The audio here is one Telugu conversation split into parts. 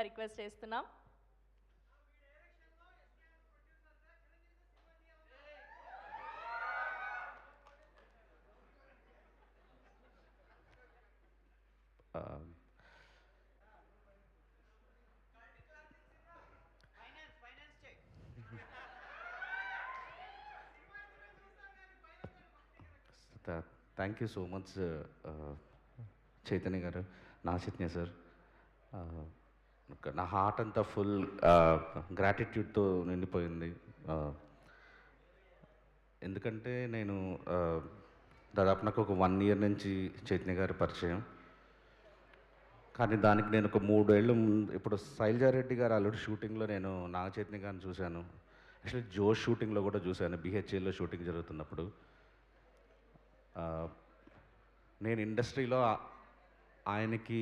రిక్వెస్ట్ చేస్తున్నాం. Thank you so much Chaitanya గారు, నా చైతన్య సార్. నా హార్ట్ అంతా ఫుల్ గ్రాటిట్యూడ్తో నిండిపోయింది. ఎందుకంటే నేను దాదాపు నాకు ఒక 1 year నుంచి చైతన్య గారి పరిచయం. కానీ దానికి నేను ఒక 3 ఏళ్ళు ఇప్పుడు శైలజారెడ్డి గారు ఆల్రెడీ షూటింగ్లో నేను నాగ చైతన్య గారిని చూశాను. యాక్చువల్లీ జోష్ షూటింగ్లో కూడా చూశాను, బిహెచ్ఏలో షూటింగ్ జరుగుతున్నప్పుడు. నేను ఇండస్ట్రీలో ఆయనకి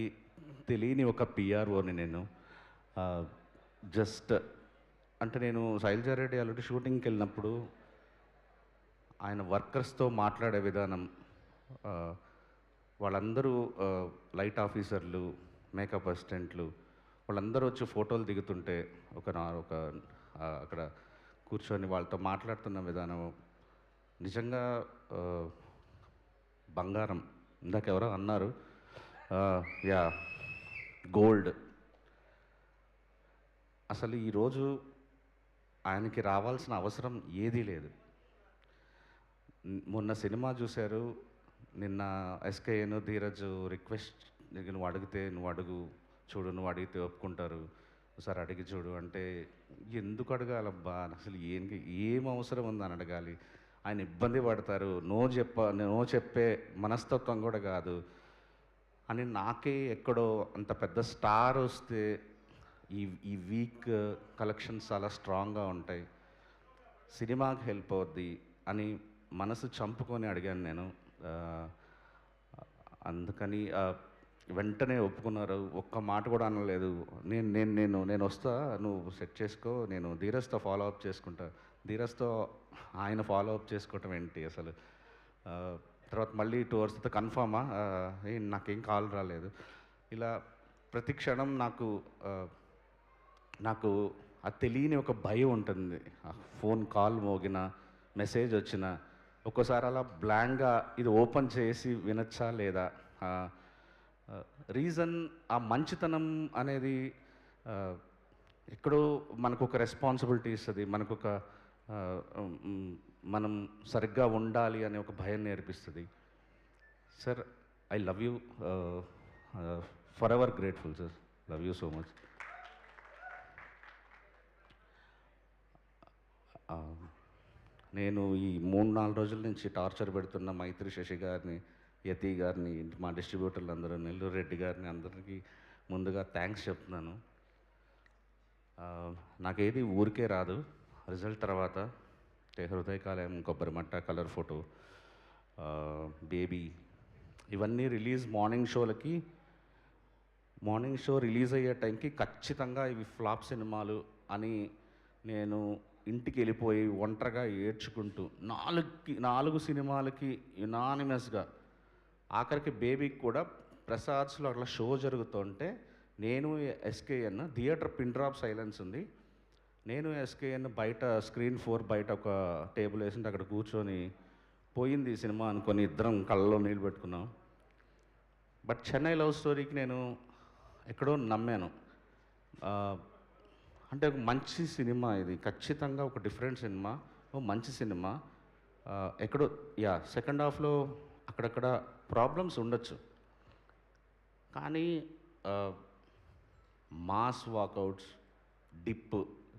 తెలియని ఒక పిఆర్ఓని నేను. జస్ట్ అంటే నేను శైలజారెడ్డి ఆల్రెడీ షూటింగ్కి వెళ్ళినప్పుడు ఆయన వర్కర్స్తో మాట్లాడే విధానం, వాళ్ళందరూ లైట్ ఆఫీసర్లు, మేకప్ అసిస్టెంట్లు వాళ్ళందరూ వచ్చి ఫోటోలు దిగుతుంటే ఒక అక్కడ కూర్చొని వాళ్ళతో మాట్లాడుతున్న విధానం నిజంగా బంగారం. ఇందాక ఎవరో అన్నారు, యా గోల్డ్. అసలు ఈరోజు ఆయనకి రావాల్సిన అవసరం ఏదీ లేదు. మొన్న సినిమా చూశారు, నిన్న ఎస్కేఎన్ ధీరజ్ రిక్వెస్ట్, నువ్వు అడిగితే నువ్వు అడుగు చూడు, నువ్వు అడిగితే ఒప్పుకుంటారు, ఒకసారి అడిగి చూడు అంటే ఎందుకు అడగాలబ్బా, అసలు ఏం అవసరం ఉందని అడగాలి. ఆయన ఇబ్బంది పడతారు, నో చెప్పే మనస్తత్వం కూడా కాదు అని. నాకే ఎక్కడో అంత పెద్ద స్టార్ వస్తే ఈ వీక్ కలెక్షన్స్ చాలా స్ట్రాంగ్గా ఉంటాయి, సినిమాకి హెల్ప్ అవుద్ది అని మనసు చంపుకొని అడిగాను నేను. అందుకని వెంటనే ఒప్పుకున్నారు, ఒక్క మాట కూడా అనలేదు. నేను వస్తా, నువ్వు సెట్ చేసుకో, నేను ధీరజ్తో ఫాలో అప్ చేసుకుంటా. ధీరజ్తో ఆయన ఫాలో అప్ చేసుకోవటం ఏంటి అసలు. తర్వాత మళ్ళీ 2 hours తర్వాత కన్ఫామా, నాకేం కాల్ రాలేదు. ఇలా ప్రతి క్షణం నాకు అది తెలియని ఒక భయం ఉంటుంది. ఫోన్ కాల్ మోగిన, మెసేజ్ వచ్చిన ఒక్కోసారి అలా బ్లాంక్గా ఇది ఓపెన్ చేసి వినొచ్చా లేదా. రీజన్ ఆ మంచితనం అనేది ఎక్కడో మనకు ఒక రెస్పాన్సిబిలిటీ ఇస్తుంది, మనం సరిగ్గా ఉండాలి అనే ఒక భయం నేర్పిస్తుంది. Sir, I love you, for ever grateful sir, love you so much. నేను ఈ 3-4 రోజుల నుంచి టార్చర్ పెడుతున్న మైత్రి శశి గారిని, యతి గారిని, మా డిస్ట్రిబ్యూటర్లు అందరూ, నెల్లూరు రెడ్డి గారిని, అందరికీ ముందుగా థ్యాంక్స్ చెప్తున్నాను. నాకేది ఊరికే రాదు. రిజల్ట్ తర్వాత హృదయకాలయం, కొబ్బరిమట్ట, కలర్ ఫోటో, బేబీ, ఇవన్నీ రిలీజ్ మార్నింగ్ షో రిలీజ్ అయ్యే టైంకి ఖచ్చితంగా ఇవి ఫ్లాప్ సినిమాలు అని నేను ఇంటికి వెళ్ళిపోయి ఒంటరిగా ఏడ్చుకుంటూ 4 సినిమాలకి యునానిమస్గా, ఆఖరికి బేబీకి కూడా ప్రసాద్స్లో అట్లా షో జరుగుతుంటే నేను SKN theatre pin drop silence ఉంది, నేను ఎస్కేఎన్ బయట స్క్రీన్ 4 బయట ఒక టేబుల్ వేసింటే అక్కడ కూర్చొని పోయింది ఈ సినిమా అనుకొని ఇద్దరం కళ్ళలో నీళ్ళు పెట్టుకున్నాం. బట్ చెన్నై లవ్ స్టోరీకి నేను ఎక్కడో నమ్మాను. అంటే ఒక మంచి సినిమా, ఇది ఖచ్చితంగా ఒక డిఫరెంట్ సినిమా, ఓ మంచి సినిమా. ఎక్కడో సెకండ్ హాఫ్లో అక్కడక్కడ ప్రాబ్లమ్స్ ఉండొచ్చు, కానీ మాస్ వాకౌట్స్, డిప్,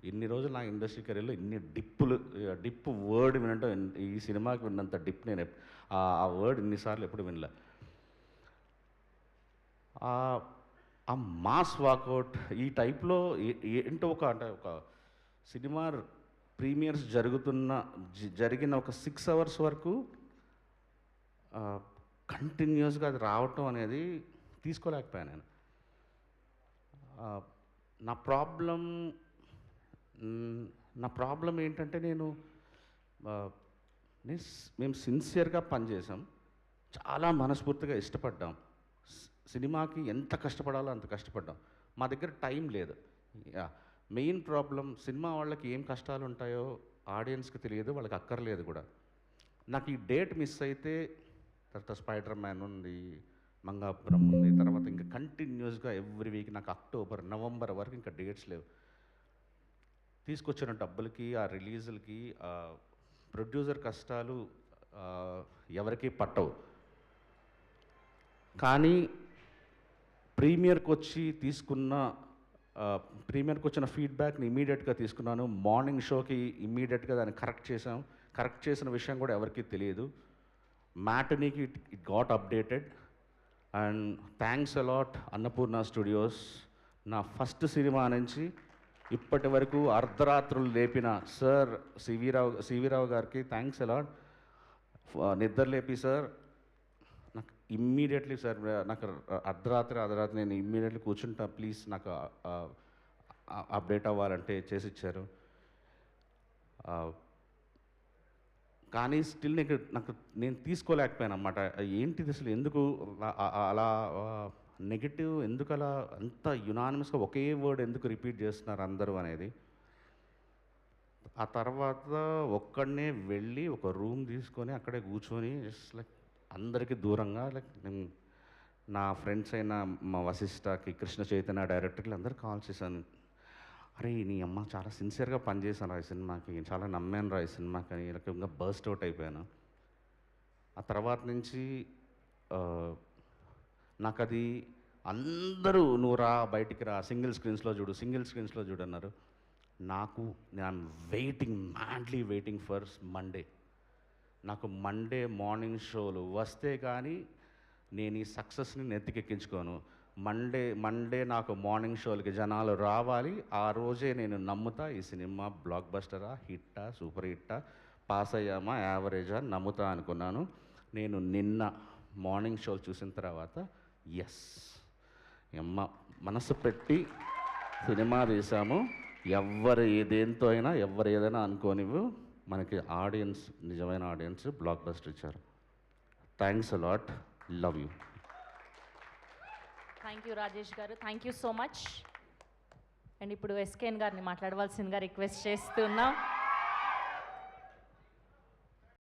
ఇన్ని రోజులు నా ఇండస్ట్రీ కెరీర్లో ఇన్ని డిప్ వర్డ్ వినటం, ఈ సినిమాకి విన్నంత డిప్ నేను ఆ వర్డ్ ఇన్నిసార్లు ఎప్పుడు వినలే. ఆ మాస్ వాకౌట్ ఈ టైప్లో ఏంటో ఒక సినిమా ప్రీమియర్స్ జరిగిన ఒక 6 hours వరకు కంటిన్యూస్గా అది రావటం అనేది తీసుకోలేకపోయాను నేను. నా ప్రాబ్లం ఏంటంటే మేము సిన్సియర్గా పనిచేసాం, చాలా మనస్ఫూర్తిగా ఇష్టపడ్డాం, సినిమాకి ఎంత కష్టపడాలో అంత కష్టపడ్డాం. మా దగ్గర టైం లేదు. మెయిన్ ప్రాబ్లం సినిమా వాళ్ళకి ఏం కష్టాలు ఉంటాయో ఆడియన్స్కి తెలియదు, వాళ్ళకి అక్కర్లేదు కూడా. నాకు ఈ డేట్ మిస్ అయితే తర్వాత స్పైడర్ మ్యాన్ ఉంది, మంగాపురం ఉంది, తర్వాత ఇంకా కంటిన్యూస్గా ఎవ్రీ వీక్ నాకు అక్టోబర్ నవంబర్ వరకు ఇంకా డేట్స్ లేవు. తీసుకొచ్చిన డబ్బులకి ఆ రిలీజులకి ప్రొడ్యూసర్ కష్టాలు ఎవరికీ పట్టవు. కానీ ప్రీమియర్కి వచ్చిన ఫీడ్బ్యాక్ని ఇమీడియట్గా తీసుకున్నాను. మార్నింగ్ షోకి ఇమీడియట్గా దాన్ని కరెక్ట్ చేసిన విషయం కూడా ఎవరికీ తెలియదు. మ్యాటనీకి it got updated. And thanks a lot Annapurna studios. నా ఫస్ట్ సినిమా నుంచి ఇప్పటి వరకు అర్ధరాత్రులు లేపిన సార్ సివిరావు గారికి థ్యాంక్స్ అలాట్. నిద్ర లేపి సార్ నాకు ఇమ్మీడియట్లీ సార్ నాకు అర్ధరాత్రి నేను ఇమ్మీడియట్లీ కూర్చుంటా, ప్లీజ్ నాకు అప్డేట్ అవ్వాలంటే చేసి ఇచ్చారు. కానీ స్టిల్ నేను తీసుకోలేకపోయాను అన్నమాట. ఏంటిది అసలు, ఎందుకు అలా నెగిటివ్, ఎందుకు అలా అంత యునానిమస్గా ఒకే వర్డ్ ఎందుకు రిపీట్ చేస్తున్నారు అందరూ అనేది. ఆ తర్వాత ఒక్కడనే వెళ్ళి ఒక రూమ్ తీసుకొని అక్కడే కూర్చొని జస్ట్ లైక్ అందరికీ దూరంగా నేను నా ఫ్రెండ్స్ అయిన మా వశిష్ఠకి, కృష్ణ చైతన్య డైరెక్టర్కి అందరికీ కాల్ చేశాను. అరే నీ అమ్మ చాలా సిన్సియర్గా పనిచేశాను రా ఈ సినిమాకి, చాలా నమ్మాను రా ఈ సినిమాకి అని ఇంకా బర్స్ట్ అవుట్ అయిపోయాను. ఆ తర్వాత నుంచి నాకు అది అందరూ నువ్వు రా బయటికి రా, సింగిల్ స్క్రీన్స్లో చూడు అన్నారు. నేను మ్యాడ్లీ వెయిటింగ్ ఫర్ మండే. నాకు మండే మార్నింగ్ షోలు వస్తే కానీ నేను ఈ సక్సెస్ని నెత్తికెక్కించుకోను. మండే నాకు మార్నింగ్ షోలకి జనాలు రావాలి. ఆ రోజే నేను నమ్ముతా ఈ సినిమా బ్లాక్ బస్టరా, హిట్టా, సూపర్ హిట్టా, పాస్ అయ్యామా, యావరేజా నమ్ముతా అనుకున్నాను. నేను నిన్న మార్నింగ్ షోలు చూసిన తర్వాత ఎస్ మనసు పెట్టి సినిమా తీసాము. దేంతో అయినా ఎవరు ఏదైనా అనుకోనివ్వు, మనకి ఆడియన్స్, నిజమైన ఆడియన్స్ బ్లాక్ బస్టర్ ఇచ్చారు. Thanks a lot, love you. Thank you Rajesh గారు, thank you so much. And ఇప్పుడు ఎస్కేఎన్ గారిని మాట్లాడవలసిందిగా రిక్వెస్ట్ చేస్తున్నాం.